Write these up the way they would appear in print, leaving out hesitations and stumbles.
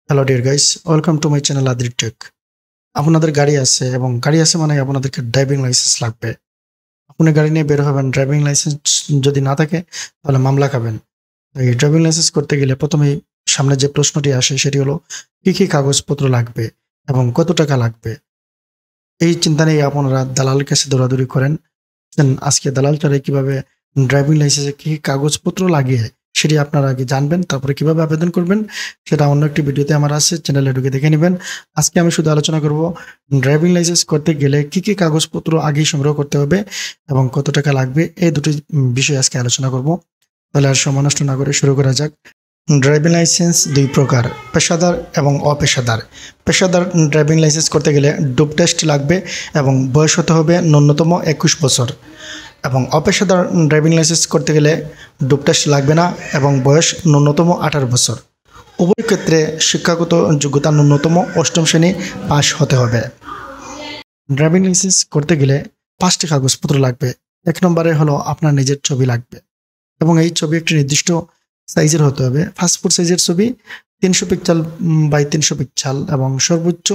Hello dear guys, welcome to my channel আদির take. আপনাদের গাড়ি আছে এবং গাড়ি আছে মানে আপনাদেরকে ড্রাইভিং লাইসেন্স লাগবে। আপনি গাড়ি নিয়ে বের হবেন, ড্রাইভিং লাইসেন্স যদি না থাকে তাহলে মামলা খাবেন। এই ড্রাইভিং লাইসেন্স করতে গেলে প্রথমেই সামনে যে প্রশ্নটি আসে সেটি হলো কি কি কাগজপত্র লাগবে এবং কত টাকা লাগবে। এই চিন্তা নিয়ে আপনারা দালালের কাছে দৌড়াদৌড়ি করেন। আজকে দালাল ছাড়াই কিভাবে ড্রাইভিং লাইসেন্সে কি কি কাগজপত্র লাগে সেটি আপনারা আগে জানবেন, তারপরে কিভাবে আবেদন করবেন সেটা অন্য একটি ভিডিওতে আমার আছে, চ্যানেলে ঢুকে দেখে নেবেন। আজকে আমি শুধু আলোচনা করব ড্রাইভিং লাইসেন্স করতে গেলে কি কি কাগজপত্র আগেই সংগ্রহ করতে হবে এবং কত টাকা লাগবে, এই দুটি বিষয় আজকে আলোচনা করব। তাহলে আর সময় নষ্ট না করে শুরু করা যাক। ড্রাইভিং লাইসেন্স দুই প্রকার, পেশাদার এবং অপেশাদার। পেশাদার ড্রাইভিং লাইসেন্স করতে গেলে ডোপ টেস্ট লাগবে এবং বয়স হতে হবে ন্যূনতম 21 বছর। এবং অপেশাদার ড্রাইভিং লাইসেন্স করতে গেলে ডোপ টেস্ট লাগবে না এবং বয়স ন্যূনতম 18 বছর। উভয় ক্ষেত্রে শিক্ষাগত যোগ্যতা ন্যূনতম 8ম শ্রেণী পাস হতে হবে। ড্রাইভিং লাইসেন্স করতে গেলে 5টি কাগজপত্র লাগবে। 1 নম্বরে হলো আপনার নিজের ছবি লাগবে এবং এই ছবি একটি নির্দিষ্ট সাইজের হতে হবে। পাসপোর্ট সাইজের ছবি 300 পিক্সেল বাই 300 পিক্সেল এবং সর্বোচ্চ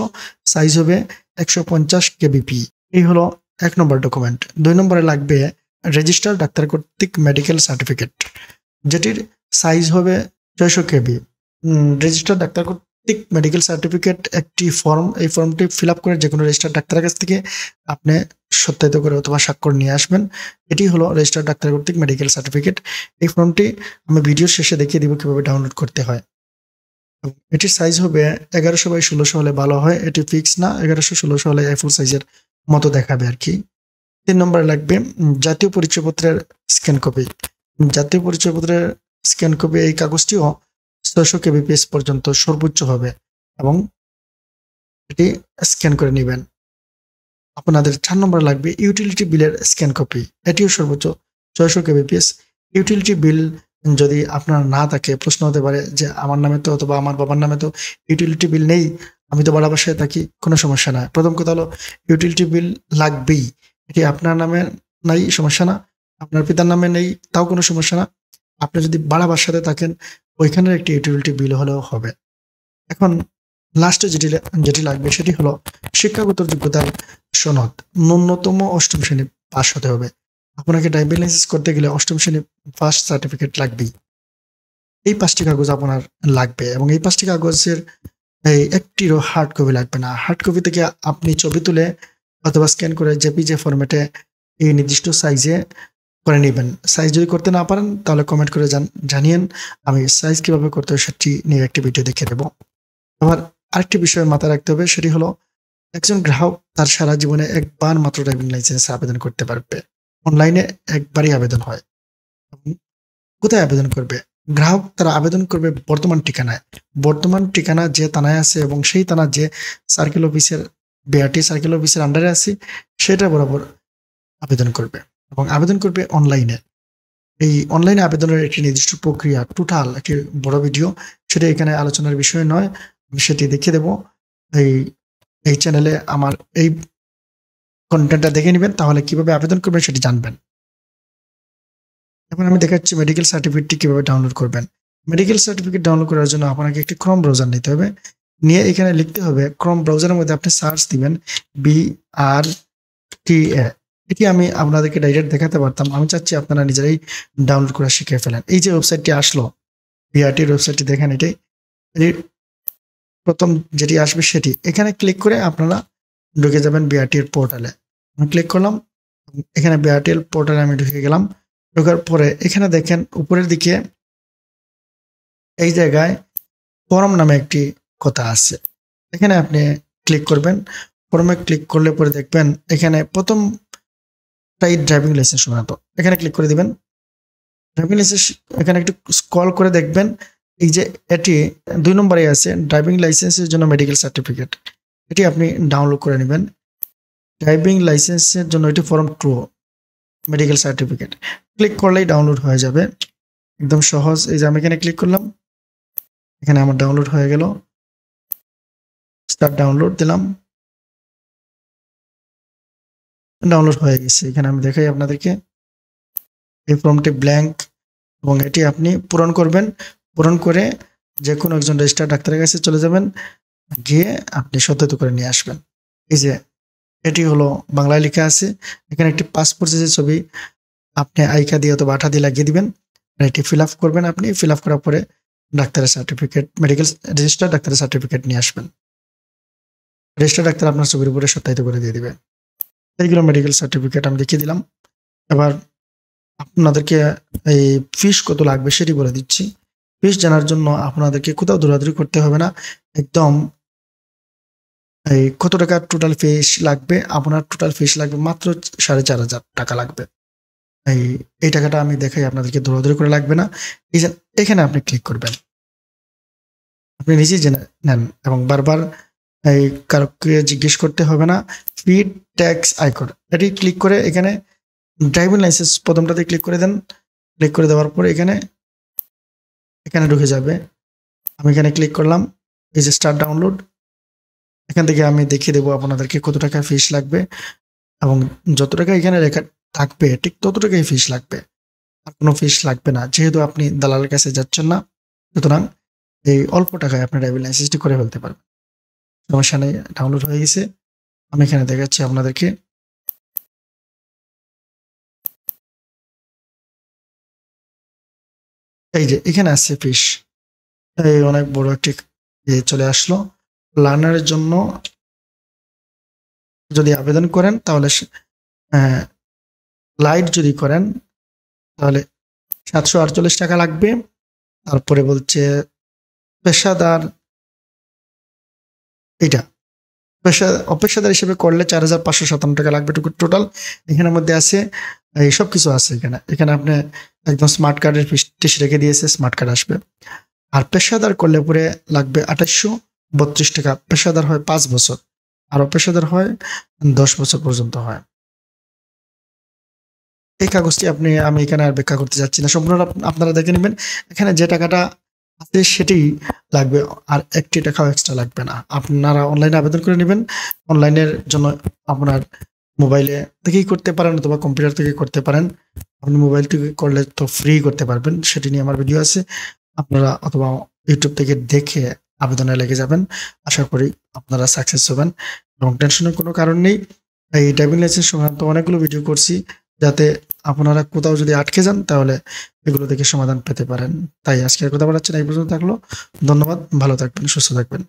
সাইজ হবে 150 কেবিপি। এই হলো 1 নম্বর ডকুমেন্ট। 2 নম্বরে লাগবে রেজিস্টার ডাক্তার কর্তৃক মেডিকেল সার্টিফিকেট, যেটির সাইজ হবে 600 কেবি। রেজিস্টার ডাক্তার কর্তৃক মেডিকেল সার্টিফিকেট একটি ফর্ম। এই ফর্মটি ফিল আপ করে যে কোনো রেজিস্টার ডাক্তারের কাছ থেকে আপনি সত্যায়িত করে অথবা স্বাক্ষর নিয়ে আসবেন। এটি হলো রেজিস্টার ডাক্তার কর্তৃক মেডিকেল সার্টিফিকেট। এই ফর্মটি আমি ভিডিওর শেষে দেখিয়ে দিব কিভাবে ডাউনলোড করতে হয়। এটির সাইজ হবে 1100 বাই 1600 হলে ভালো হয়। এটি ফিক্স না, 1100-1600 হলে A4 সাইজের মতো দেখাবে আর কি। 3 নম্বরে লাগবে জাতীয় পরিচয়পত্রের স্ক্যান কপি। জাতীয় পরিচয়পত্রের স্ক্যান কপি, এই কাগজটিও 600 কেবিপিএস পর্যন্ত সর্বোচ্চ হবে এবং এটি স্ক্যান করে নেবেন। আপনাদের 4 নম্বরে লাগবে ইউটিলিটি বিলের স্ক্যান কপি। এটিও সর্বোচ্চ 600 কেবিপিএস। ইউটিলিটি বিল যদি আপনার না থাকে, প্রশ্ন হতে পারে যে আমার নামে তো অথবা আমার বাবার নামে তো ইউটিলিটি বিল নেই, আমি তো ভাড়া বাসায় থাকি, কোনো সমস্যা না। প্রথম কথা হলো ইউটিলিটি বিল লাগবেই। এটি আপনার নামে নাই, সমস্যা না। আপনার পিতার নামে নেই, তাও কোনো সমস্যা না। আপনি যদি ভাড়া বাসাতে থাকেন ওইখানের একটি ইউটিলিটি বিল হলেও হবে। এখন লাস্টে যেটি লাগবে সেটি হলো শিক্ষাগত যোগ্যতার সনদ। ন্যূনতম 8ম শ্রেণী পাস হতে হবে। আপনাকে ড্রাইভিং লাইসেন্স করতে গেলে 8ম শ্রেণী পাস সার্টিফিকেট লাগবেই। এই 5টি কাগজ আপনার লাগবে এবং এই 5টি কাগজের এই একটিরও হার্ড কপি লাগবে না। হার্ড কপি থেকে আপনি ছবি তুলে অথবা স্ক্যান করে জেপিজে ফরম্যাটে এই নির্দিষ্ট সাইজে করে নেবেন। সাইজ যদি করতে না পারেন তাহলে কমেন্ট করে জানিয়েন, আমি সাইজ কিভাবে করতে হয় সেটি নিয়ে একটি ভিডিও দেখিয়ে দেবো। আবার আরেকটি বিষয় মাথায় রাখতে হবে, সেটি হলো একজন গ্রাহক তার সারা জীবনে একবার মাত্র ড্রাইভিং লাইসেন্সে আবেদন করতে পারবে। অনলাইনে একবারই আবেদন হয়। কোথায় আবেদন করবে? গ্রাহক তারা আবেদন করবে বর্তমান ঠিকানায়। বর্তমান ঠিকানা যে থানায় আছে এবং সেই থানা যে সার্কেল অফিসের, বিআরটি সার্কেল অফিসের আন্ডারে আছে সেটা বরাবর আবেদন করবে এবং আবেদন করবে অনলাইনে। এই অনলাইনে আবেদনের একটি নির্দিষ্ট প্রক্রিয়া, টোটাল একটি বড় ভিডিও, সেটা এখানে আলোচনার বিষয় নয়, আমি সেটি দেখিয়ে দেবো। এই চ্যানেলে আমার এই কন্টেন্টটা দেখে নেবেন, তাহলে কিভাবে আবেদন করবেন সেটি জানবেন। এখন আমি দেখাচ্ছি মেডিকেল সার্টিফিকেটটি কিভাবে ডাউনলোড করবেন। মেডিকেল সার্টিফিকেট ডাউনলোড করার জন্য আপনাকে একটি ক্রোম ব্রাউজার নিতে হবে। নিয়ে এখানে লিখতে হবে, ক্রোম ব্রাউজারের মধ্যে আপনি সার্চ দিবেন BRTA। এটি আমি আপনাদেরকে ডাইরেক্ট দেখাতে পারতাম, আমি চাচ্ছি আপনারা নিজেরাই ডাউনলোড করে শিখে ফেলেন। এই যে ওয়েবসাইটটি আসলো, বিআরটির ওয়েবসাইটটি দেখেন, এটি প্রথম যেটি আসবে সেটি। এখানে ক্লিক করে আপনারা ঢুকে যাবেন বিআরটির পোর্টালে। আমি ক্লিক করলাম, এখানে বিআরটির পোর্টালে আমি ঢুকে গেলাম। ঢোকার পরে এখানে দেখেন উপরের দিকে এই জায়গায় ফর্ম নামে একটি কথা আছে, এখানে আপনি ক্লিক করবেন। ফর্মে ক্লিক করলে পরে দেখবেন এখানে প্রথমটাই ড্রাইভিং লাইসেন্স শোনাতো, এখানে ক্লিক করে দিবেন। ড্রাইভিং লাইসেন্স এখানে একটু স্ক্রল করে দেখবেন এই যে এটি 2 নম্বরে আছে ড্রাইভিং লাইসেন্সের জন্য মেডিকেল সার্টিফিকেট। এটি আপনি ডাউনলোড করে নেবেন। ড্রাইভিং লাইসেন্সের জন্য এটি ফর্ম 2 মেডিকেল সার্টিফিকেট। ক্লিক করলেই ডাউনলোড হয়ে যাবে, একদম সহজ। এই যে আমি এখানে ক্লিক করলাম, এখানে আমার ডাউনলোড হয়ে গেল। স্টার্ট ডাউনলোড দিলাম, ডাউনলোড হয়ে গেছে। এখানে আমি দেখাই আপনাদেরকে, এই ফর্মটি ব্ল্যাঙ্ক এবং এটি আপনি পূরণ করবেন। পূরণ করে যে কোনো একজন রেজিস্টার্ড ডাক্তারের কাছে চলে যাবেন, গিয়ে আপনি সত্যায়িত করে নিয়ে আসবেন। এই যে এটি হলো বাংলায় লেখা আছে, এখানে একটি পাসপোর্ট সাইজের ছবি আপনি আইকা দিয়ে অথবা আঠা দিয়ে লাগিয়ে দিবেন। আর এটি ফিল আপ করবেন, আপনি ফিল আপ করার পরে ডাক্তারের সার্টিফিকেট, মেডিকেল রেজিস্টার ডাক্তারের সার্টিফিকেট নিয়ে আসবেন। রেজিস্টার ডাক্তার আপনার ছবির উপরে সত্যায়িত করে দিয়ে দিবে। এইগুলো মেডিকেল সার্টিফিকেট আমি দেখিয়ে দিলাম। এবার আপনাদেরকে এই ফিস কত লাগবে সেটি বলে দিচ্ছি। ফিস জানার জন্য আপনাদেরকে কোথাও দৌড়াদৌড়ি করতে হবে না। একদম এই কত টাকা টোটাল ফিস লাগবে, আপনার টোটাল ফিস লাগবে মাত্র 4,500 টাকা লাগবে। এই টাকাটা আমি দেখাই আপনাদেরকে, দৌড়াদৌড়ি করে লাগবে না। এই যে এখানে আপনি ক্লিক করবেন, আপনি নিজেই জেনে নেন এবং বারবার কারোকে জিজ্ঞেস করতে হবে না। ফি ট্যাক্স আয়কর এটি ক্লিক করে এখানে ড্রাইভিং লাইসেন্স প্রথমটাতে ক্লিক করে দেন। ক্লিক করে দেওয়ার পরে এখানে ঢুকে যাবে। আমি এখানে ক্লিক করলাম, এই যে স্টার্ট ডাউনলোড, এখান থেকে আমি দেখিয়ে দেবো আপনাদেরকে কত টাকা ফিস লাগবে এবং যত টাকা এখানে রেখা থাকবে ঠিক তত টাকাই ফিস লাগবে, আর কোনো ফিস লাগবে না। যেহেতু আপনি দালালের কাছে যাচ্ছেন না, সুতরাং এই অল্প টাকায় আপনি ড্রাইভিং লাইসেন্সটি করে ফেলতে পারবেন। সমস্যা নেই, ডাউনলোড হয়ে গেছে। আমি এখানে দেখাচ্ছি আপনাদেরকে। এই যে এখানে আসছে ফিস, এই অনেক বড় একটি চলে আসলো। লার্নারের জন্য যদি আবেদন করেন তাহলে লাইট যদি করেন তাহলে 748 টাকা লাগবে। তারপরে বলছে পেশাদার, এটা অপেশাদার হিসেবে করলে 4,557 টাকা লাগবে টোটাল। এখানের মধ্যে আছে এই সব কিছু আছে। এখানে আপনি একদম স্মার্ট কার্ডের ফিস রেখে দিয়েছে, স্মার্ট কার্ড আসবে। আর পেশাদার করলে পরে লাগবে 2832 টাকা। পেশাদার হয় 5 বছর, আর অপেশাদার হয় 10 বছর পর্যন্ত হয়। এই কাগজটি আমি এখানে আর ব্যাখ্যা করতে যাচ্ছি না, সম্পূর্ণ আপনারা দেখে নেবেন। এখানে যে টাকাটা আছে সেটি লাগবে, আর একটি টাকাও এক্সট্রা লাগবে না। আপনারা অনলাইনে আবেদন করে নেবেন। অনলাইনের জন্য আপনার মোবাইলে থেকেই করতে পারেন অথবা কম্পিউটার থেকে করতে পারেন। আপনি মোবাইল থেকে করলে তো ফ্রি করতে পারবেন, সেটি নিয়ে আমার ভিডিও আছে। আপনারা অথবা ইউটিউব থেকে দেখে আবেদনে লেগে যাবেন। আশা করি আপনারা সাকসেস হবেন এবং টেনশনের কোনো কারণ নেই। এই ড্রাইভিং লাইসেন্স সংক্রান্ত অনেকগুলো ভিডিও করছি, যাতে আপনারা কোথাও যদি আটকে যান তাহলে এগুলো থেকে সমাধান পেতে পারেন। তাই আজকে আর কথা বলাচ্ছি না, এই পর্যন্ত থাকলো। ধন্যবাদ, ভালো থাকবেন, সুস্থ থাকবেন।